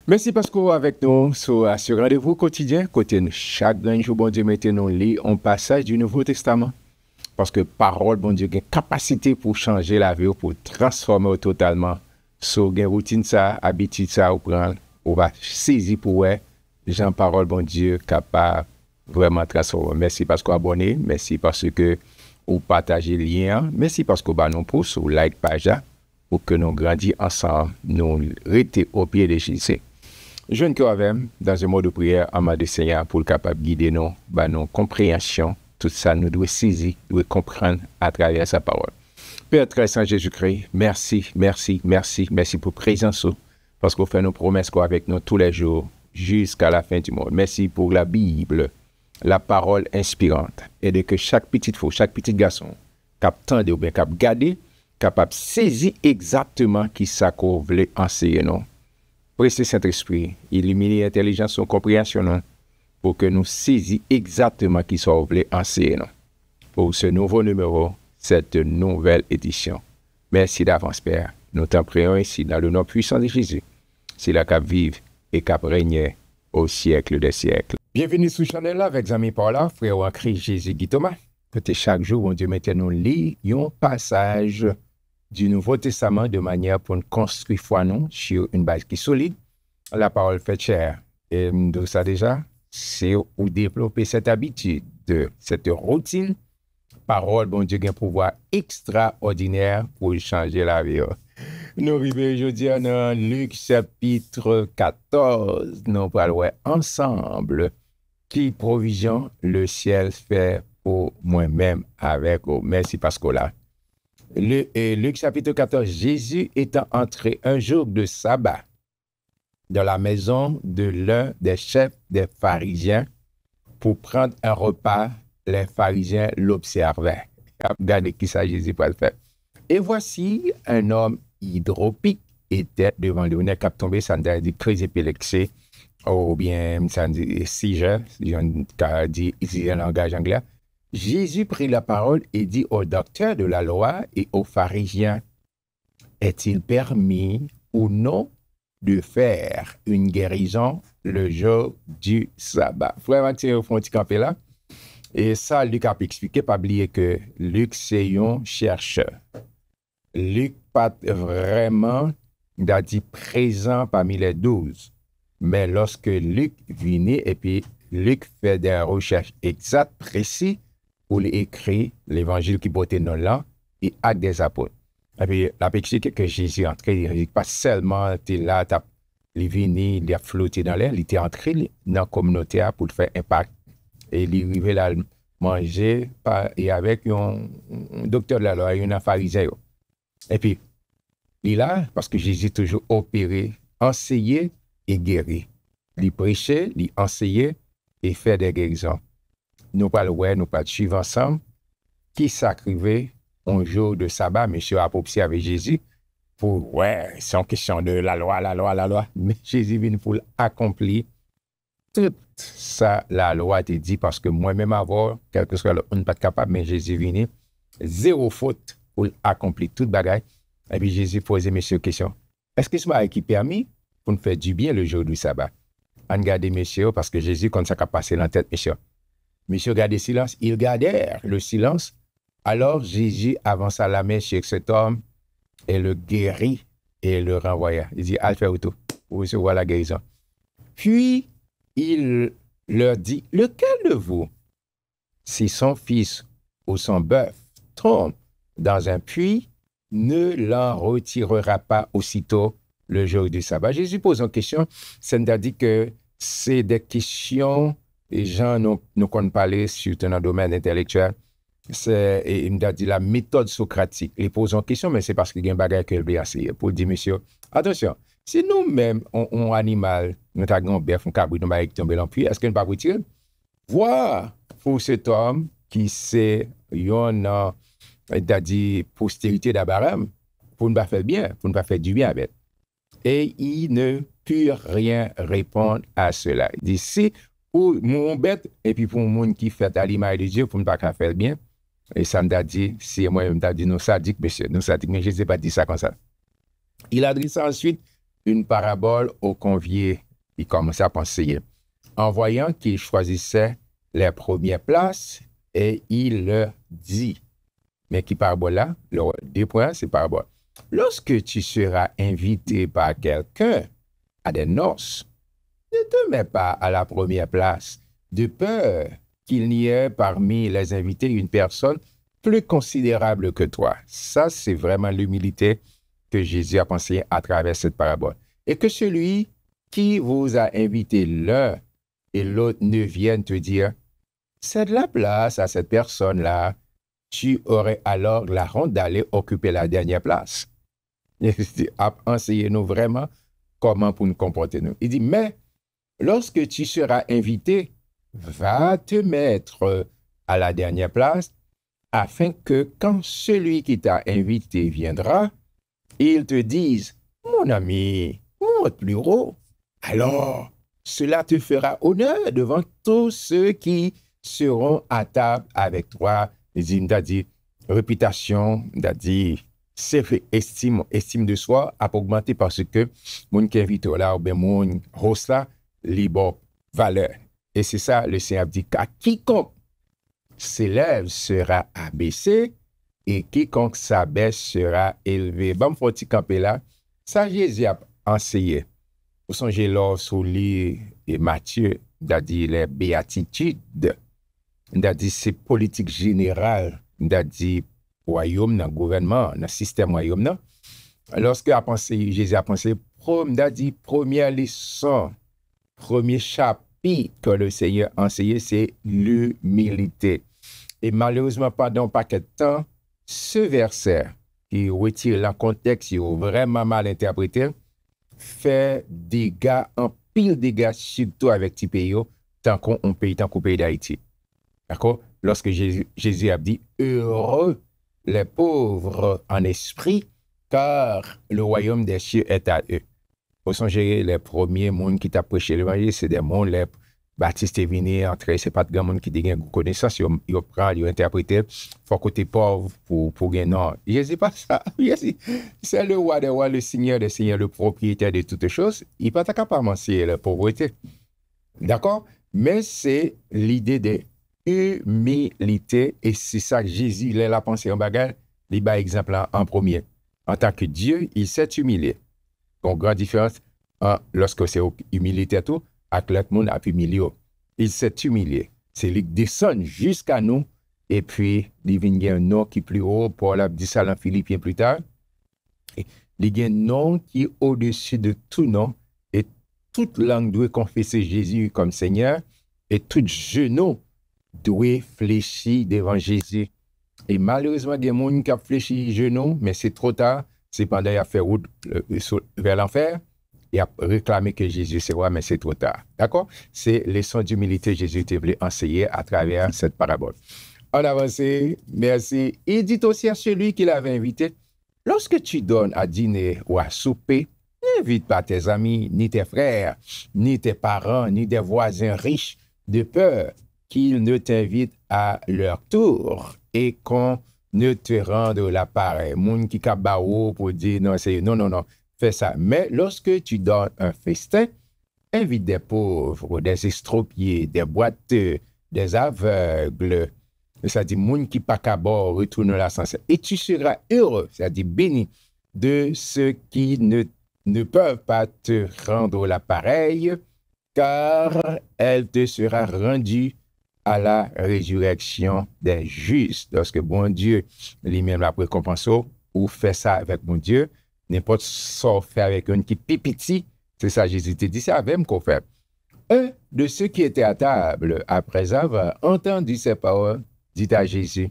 Merci parce que avec nous sur ce rendez-vous quotidien, côté chaque jour, bon Dieu, mettez-nous lit un passage du Nouveau Testament. Parce que parole, bon Dieu, a une capacité pour changer la vie, pour transformer totalement. So, une routine ça, habitude ça, ou prendre, on va saisir pour ouais, Jean parole, bon Dieu, capable vraiment transformer. Merci parce que vous abonnez, merci parce que vous partagez le lien, merci parce que vous nous pousse, ou like page pour que nous grandissions ensemble, nous restons au pied de Jésus. Jeune que avec dans un mode de prière en mode de Seigneur pour le capable de guider nous, nos compréhensions, tout ça nous doit saisir, nous doit comprendre à travers sa parole. Père très saint Jésus-Christ, merci, merci, merci, merci pour présence, parce qu'on fait nos promesses avec nous tous les jours jusqu'à la fin du monde. Merci pour la Bible, la parole inspirante, et de que chaque petite fille, chaque petit garçon, capable ou bien capable garder, capable saisir exactement qui ça qu'on voulait enseigner nous. Précieux Saint-Esprit, illuminer l'intelligence et compréhension pour que nous saisissions exactement qui soit voulu enseigner pour ce nouveau numéro, cette nouvelle édition. Merci d'avance, Père. Nous t'en prions ici dans le nom puissant de Jésus. C'est là qu'à vivre et qu'à régner au siècle des siècles. Bienvenue sur Chanel avec Zami Paula, frère en Christ Jésus Guy Thomas. Que chaque jour, mon Dieu, maintenant, lit un passage du Nouveau Testament de manière pour nous construire foi nous sur une base qui est solide. La parole fait chair. Et de ça déjà, c'est où développer cette habitude, cette routine. Parole, bon Dieu, a un pouvoir extraordinaire pour changer la vie. Nous arrivons aujourd'hui dans Luc chapitre 14. Nous parlons ensemble qui provision le ciel fait pour moi-même avec vous. Merci parce que là. Luc chapitre 14, Jésus étant entré un jour de sabbat dans la maison de l'un des chefs des pharisiens pour prendre un repas, les pharisiens l'observaient. Regardez qui ça Jésus peut le faire. Et voici un homme hydropique était devant lui. On est cap tombé, ça nous dit très épilepsie, ou bien ça dit seizure, on dit ici en langage anglais. Jésus prit la parole et dit au docteur de la loi et aux pharisiens, est-il permis ou non de faire une guérison le jour du sabbat? Frère Mathieu, faut camper là. Et ça, Luc a expliqué, pas oublier que Luc, c'est un chercheur. Luc pas vraiment dit présent parmi les 12. Mais lorsque Luc venait et puis Luc fait des recherches exactes, précises, pour écrire l'évangile qui portait nos là et actes des apôtres. Et puis, la expliqué que Jésus est entré, il pas seulement était là, il est venu, il a flotté dans l'air, il était entré dans la communauté pour faire impact. Et il est arrivé là manger et avec un docteur de la loi, un pharisien. Et puis, il est là parce que Jésus toujours opéré, enseigné et guéri. Il prêchait, il enseignait et fait des guérisons. Nous parlons, nous parlons suivre ensemble qui s'acrivait un jour de sabbat, monsieur a observé Jésus pour, c'est une question de la loi. Mais Jésus vient pour accomplir tout ça, la loi te dit, parce que moi-même avant, quelque soit on n'est pas capable, mais Jésus vient, zéro faute pour accomplir toute bagaille. Et puis Jésus posait monsieur question, est-ce que ce m'a qui permis pour nous faire du bien le jour du sabbat? On garde monsieur, parce que Jésus, quand ça a passé dans la tête, monsieur gardait silence, ils gardèrent le silence. Alors Jésus avança la main chez cet homme et le guérit et le renvoya. Il dit, allez faire tout pour recevoir la guérison. Puis il leur dit, lequel de vous, si son fils ou son bœuf tombe dans un puits, ne l'en retirera pas aussitôt le jour du sabbat? Jésus pose une question, c'est-à-dire que c'est des questions. Les gens nous connaissent parler surtout dans le domaine intellectuel. Il m'a dit la méthode socratique. Ils posent une question, mais c'est parce qu'il y a un bagage qu'il veut essayer. Pour dire, monsieur, attention, si nous-mêmes, on animal, nous avons un bœuf, un cabri, nous avons tombé dans le puits, est-ce qu'on ne peut pas retirer? Voir pour cet homme qui c'est une postérité d'Abraham, pour ne pas faire bien, pour ne pas faire du bien avec. Et il ne put rien répondre à cela. Il dit, si pour mon bête, et puis pour le monde qui fait à l'image de Dieu, pour ne pas faire bien. Et ça m'a dit, si moi-même m'a dit, nous sadiques, monsieur, nous sadiques, mais je ne sais pas dire ça comme ça. Il a dit ça ensuite, une parabole aux conviés. Il commençait à penser. En voyant qu'il choisissait les premières places, et il leur dit, mais qui parabole là? Le deux points, c'est parabole. Lorsque tu seras invité par quelqu'un à des noces, ne te mets pas à la première place, de peur qu'il n'y ait parmi les invités une personne plus considérable que toi. Ça, c'est vraiment l'humilité que Jésus a pensé à travers cette parabole. Et que celui qui vous a invité l'un et l'autre ne vienne te dire, c'est de la place à cette personne-là, tu aurais alors la honte d'aller occuper la dernière place. Enseignez-nous vraiment comment pour nous comporter. Il dit, mais lorsque tu seras invité, va te mettre à la dernière place afin que quand celui qui t'a invité viendra, il te dise, mon ami, monte plus haut. Alors, cela te fera honneur devant tous ceux qui seront à table avec toi. Il m'a dit, réputation, il a dit, estime de soi a augmenté parce que mon qui invite là, ou bien mon host là, libre valeur. Et c'est ça, le Seigneur dit qu'à quiconque s'élève sera abaissé et quiconque s'abaisse sera élevé. Bon, faut-il camper là? Ça, Jésus a enseigné. Vous songez là sur et Matthieu, il a dit les béatitudes, il a dit c'est politique générale, il a dit royaume, dans le gouvernement, dans le système royaume. Lorsque Jésus a pensé, il a dit première leçon, premier chapitre que le Seigneur a enseigné, c'est l'humilité. Et malheureusement, pendant un paquet de temps, ce verset qui retire le contexte, qui est vraiment mal interprété, fait dégâts, en pile dégâts, surtout avec les pays, tant qu'on pays, tant qu'au pays d'Haïti. D'accord? Lorsque Jésus a dit, heureux les pauvres en esprit, car le royaume des cieux est à eux. Vous songez, les premiers mondes qui t'a prêché l'évangile, c'est des mondes, les baptistes venus entrer, c'est pas de grand monde qui ont une connaissance, ils prennent, ils interprètent, il faut côté pauvre pour gagner. Non, Jésus pas ça. C'est le roi des rois, le seigneur des seigneurs, le propriétaire de toutes choses. Il n'est pas capable de mentir la pauvreté. D'accord? Mais c'est l'idée de humilité, et c'est ça que Jésus, il a pensé en bagarre, il bat exemple en premier. En tant que Dieu, il s'est humilié. Donc, grande différence lorsque c'est humilité tout, avec l'autre monde a humilié. Il s'est humilié. C'est lui qui descend jusqu'à nous, et puis il vient un nom qui est plus haut, Paul a dit ça dans Philippiens plus tard. Il y a un nom qui est au-dessus de tout nom, et toute langue doit confesser Jésus comme Seigneur, et tout genou doit fléchir devant Jésus. Et malheureusement, il y a des gens qui ont fléchi genou, mais c'est trop tard. C'est pendant qu'il a fait route vers l'enfer, il a réclamé que Jésus c'est roi, mais c'est trop tard. D'accord? C'est leçon d'humilité que Jésus était voulu enseigner à travers cette parabole. On avance, merci. Il dit aussi à celui qui l'avait invité, lorsque tu donnes à dîner ou à souper, n'invite pas tes amis, ni tes frères, ni tes parents, ni des voisins riches, de peur qu'ils ne t'invitent à leur tour et qu'on ne te rende l'appareil. Moun qui kabao pour dire non, c'est non, fais ça. Mais lorsque tu donnes un festin, invite des pauvres, des estropiés, des boiteux, des aveugles. C'est-à-dire, moun qui pas kabao retourne la sens. Et tu seras heureux, c'est-à-dire béni de ceux qui ne peuvent pas te rendre l'appareil, car elle te sera rendue à la résurrection des justes. Lorsque bon Dieu lui-même la récompense ou fait ça avec mon Dieu, n'importe ce fait avec un qui pipiti, c'est ça Jésus te dit, c'est avec qu'on fait. Un de ceux qui étaient à table, après avoir entendu ces paroles, dit à Jésus,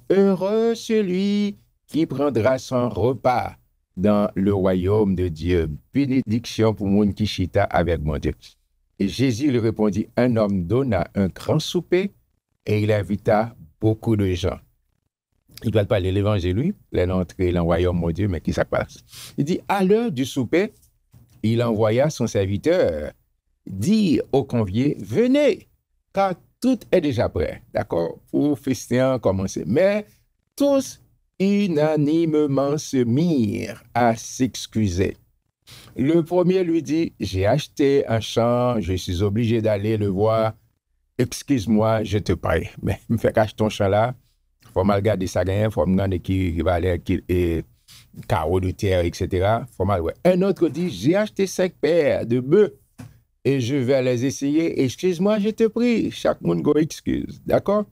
heureux celui qui prendra son repas dans le royaume de Dieu. Bénédiction pour mon qui chita avec mon Dieu. Et Jésus lui répondit, un homme donna un grand souper et il invita beaucoup de gens. Il doit parler l'évangile, lui, il est entré dans le royaume de Dieu, mais qui ça passe? Il dit, à l'heure du souper, il envoya son serviteur dire aux conviés, venez, car tout est déjà prêt, d'accord, pour festin commencer. Mais tous unanimement se mirent à s'excuser. Le premier lui dit, j'ai acheté un champ, je suis obligé d'aller le voir. Excuse-moi, je te paye. Mais me fait acheter ton champ là, faut mal garder ça gain, faut me demander qui va aller, qui est carreau de terre, etc. Faut mal, ouais. Un autre dit, j'ai acheté 5 paires de bœufs et je vais les essayer. Excuse-moi, je te prie. Chaque monde go excuse. D'accord?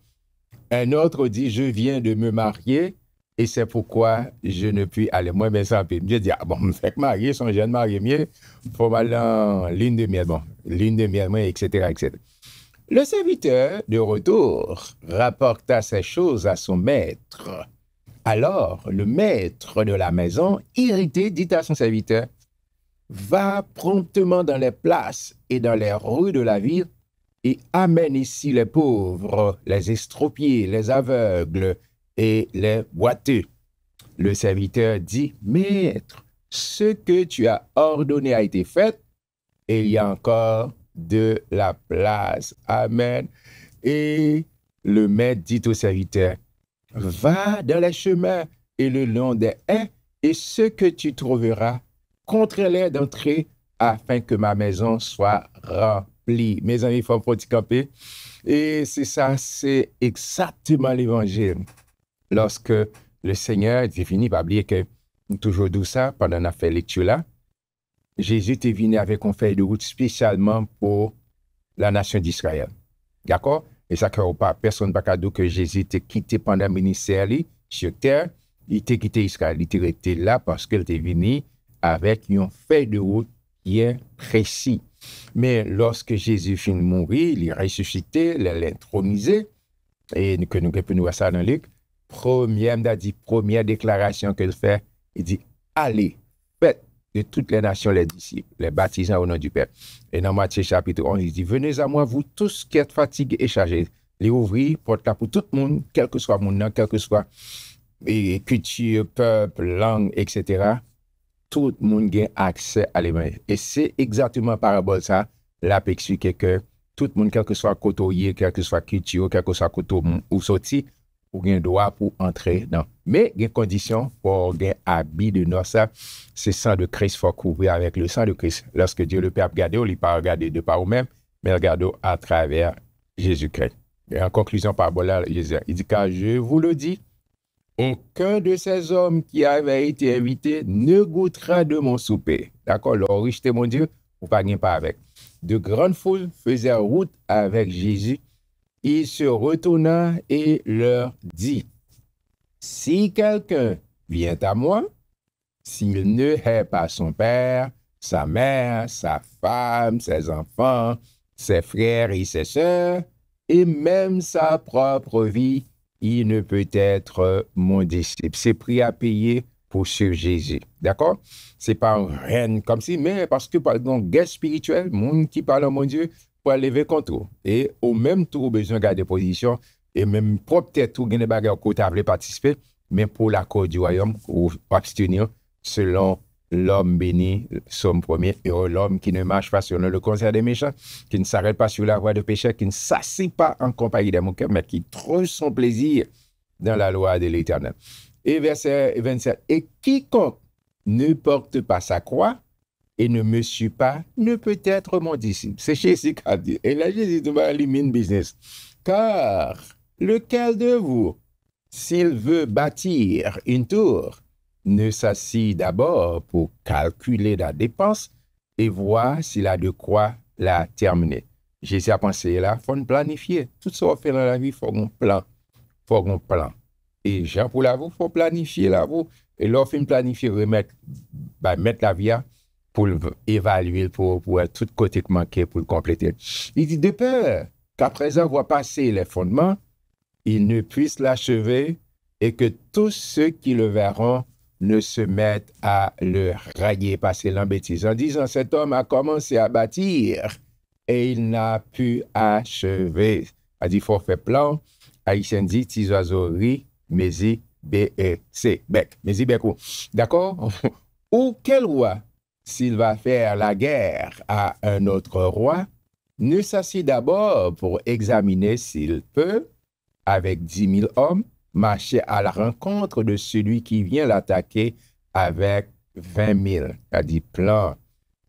Un autre dit, je viens de me marier et c'est pourquoi je ne puis aller. Moi, mais ça peut me dire, ah bon, me fait marier, son jeune marié mieux, faut aller en ligne de miel, bon, ligne de miel, etc., etc. Le serviteur, de retour, rapporta ces choses à son maître. Alors, le maître de la maison, irrité, dit à son serviteur, va promptement dans les places et dans les rues de la ville et amène ici les pauvres, les estropiés, les aveugles et les boiteux. Le serviteur dit, maître, ce que tu as ordonné a été fait et il y a encore de la place. Amen. Et le maître dit au serviteur, va dans les chemins et le long des haies et ce que tu trouveras, contrains-les d'entrer afin que ma maison soit remplie. Mes amis, il faut camper. Et c'est ça, c'est exactement l'évangile. Lorsque le Seigneur, j'ai fini par oublier que toujours d'où ça, pendant la fait lecture là, Jésus est venu avec une feuille de route spécialement pour la nation d'Israël. D'accord? Et ça, personne n'a pas dit que Jésus était quitté pendant le ministère sur terre. Il était quitté Israël. Il était resté là parce qu'il était venu avec une feuille de route qui est précis. Mais lorsque Jésus finit de mourir, il est ressuscité, il est intronisé, et que nous pouvons voir ça dans Luc, première déclaration qu'il fait, il dit, allez, faites de toutes les nations les disciples, les baptisants au nom du Père. Et dans Matthieu chapitre 11, il dit, venez à moi, vous tous qui êtes fatigués et chargés, les ouvrir, porte là pour tout le monde, quel que soit mon nom, quel que soit culture, peuple, langue, etc. Tout le monde a accès à l'évangile. Et c'est exactement parabole ça, là, pour expliquer que tout le monde, quel que soit côté, quel que soit culture, quel que soit côté ou sorti, ou un droit pour entrer dans. Mais il y a une condition pour un habit de nos ça, c'est sang de Christ, il faut couvrir avec le sang de Christ. Lorsque Dieu le Père regarde, il ne pas regarder de par vous-même, mais regarde à travers Jésus-Christ. Et en conclusion, parabole là, Jésus, il dit, car je vous le dis, aucun de ces hommes qui avaient été invités ne goûtera de mon souper. D'accord? Leur richté, mon Dieu, vous ne pas avec. De grandes foules faisaient route avec Jésus. Il se retourna et leur dit, si quelqu'un vient à moi, s'il ne hait pas son père, sa mère, sa femme, ses enfants, ses frères et ses sœurs, et même sa propre vie, il ne peut être mon disciple. C'est prix à payer pour suivre Jésus. D'accord? C'est pas rien comme si, mais parce que par exemple, guerre spirituelle, monde qui parle à mon Dieu, pour lever contre. Et au même tour, besoin de garder position, et même peut-être tout gagner bagarre côté à participer, mais pour l'accord du royaume, ou abstenir selon l'homme béni, somme premier, et l'homme qui ne marche pas sur le conseil des méchants, qui ne s'arrête pas sur la voie de péché, qui ne s'assied pas en compagnie des moqueurs, mais qui trouve son plaisir dans la loi de l'Éternel. Et verset 27, et quiconque ne porte pas sa croix et ne me suit pas, ne peut être mon disciple. C'est Jésus qui a dit. Et là, Jésus va éliminer business. Car lequel de vous, s'il veut bâtir une tour, ne s'assied d'abord pour calculer la dépense et voir s'il a de quoi la terminer. Jésus a pensé là, il faut planifier. Tout ce qu'on fait dans la vie, il faut un plan. Il faut un plan. Et Jean pour la vous, il faut planifier la vous. Et lorsqu'on planifier, mettre la vie pour évaluer, pour être tout côté manqué, pour le compléter. Il dit de peur qu'après avoir passé les fondements, il ne puisse l'achever et que tous ceux qui le verront ne se mettent à le railler, passer l'embêtise. En disant, cet homme a commencé à bâtir et il n'a pu achever. A dit, il faut faire plan. Haïtien dit, petits oiseaux rient, mais B-E-C, bec, mais beco. D'accord? Ou quel roi, s'il va faire la guerre à un autre roi, ne s'assied d'abord pour examiner s'il peut, avec 10 000 hommes, marcher à la rencontre de celui qui vient l'attaquer avec 20 000. Ça dit plan.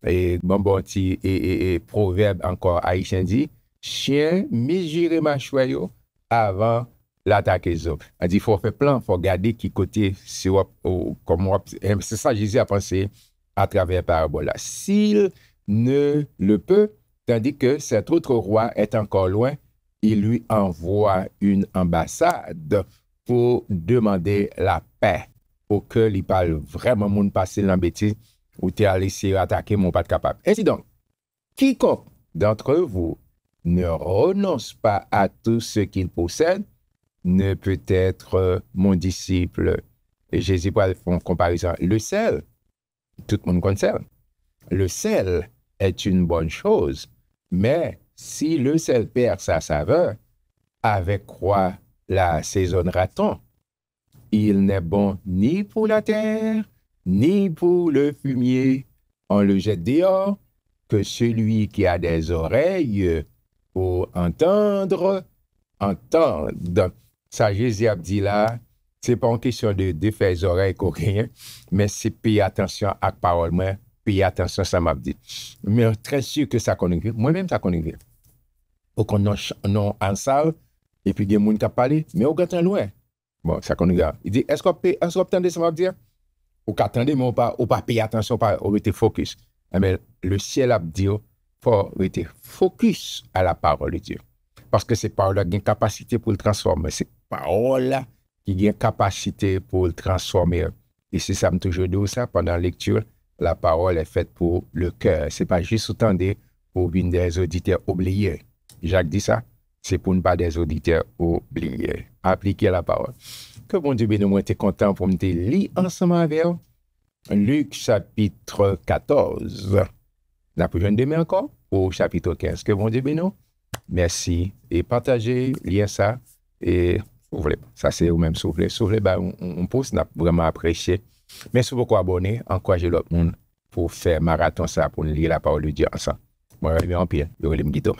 Et bon, et proverbe encore haïtien dit, chien mesurer mâchoire yo avant l'attaquer les hommes. Elle dit, il faut faire plan, il faut regarder qui côté, c'est ça Jésus a pensé à travers parabole là. S'il ne le peut, tandis que cet autre roi est encore loin, il lui envoie une ambassade pour demander la paix, pour que il parle vraiment mon passé l'embêter ou t'es allé essayer attaquer mon pas capable. Ainsi donc, quiconque d'entre vous ne renonce pas à tout ce qu'il possède ne peut être mon disciple. Et Jésus va faire une comparaison. Le sel, tout le monde concerne. Le sel est une bonne chose, mais si le sel perd sa saveur, avec quoi l'assaisonnera-t-on? Il n'est bon ni pour la terre, ni pour le fumier. On le jette dehors, que celui qui a des oreilles pour entendre, entende. Ça, Jésus a dit là, c'est pas une question de faire les oreilles coréennes, mais c'est payer attention à la parole, moi, payer attention à ça m'a dit. Mais très sûr que ça connaît. Moi-même, ça connaît. Faut qu'on non en salle, et puis il y a des gens qui parlent, mais on est loin. Bon, ça connaît. Il dit, est-ce qu'on entend ça m'a dire? Ou qu'attendez, mais on pas payer attention, on était focus. Mais le ciel a dit, faut être focus à la parole de Dieu. Parce que ces paroles-là ont une capacité pour le transformer. Ces paroles-là qui ont une capacité pour le transformer. Et c'est ça, je toujours dit ça pendant la lecture, la parole est faite pour le cœur. Ce n'est pas juste entendre pour une des auditeurs oubliés. Jacques dit ça, c'est pour ne pas des auditeurs oubliés. Appliquer la parole. Que bon Dieu bénisse, moi, j'étais content pour me lire ensemble avec vous. Luc chapitre 14. La prochaine demain encore au chapitre 15. Que bon Dieu bénisse. Merci. Et partagez, liez ça. Et vous voulez, ça c'est vous-même souffler. Souffler, on pousse, on a vraiment apprécié. Merci beaucoup abonner, encouragez l'autre monde pour faire marathon ça, pour lire la parole de Dieu ensemble. Moi, je vais en pire, je vais me guider.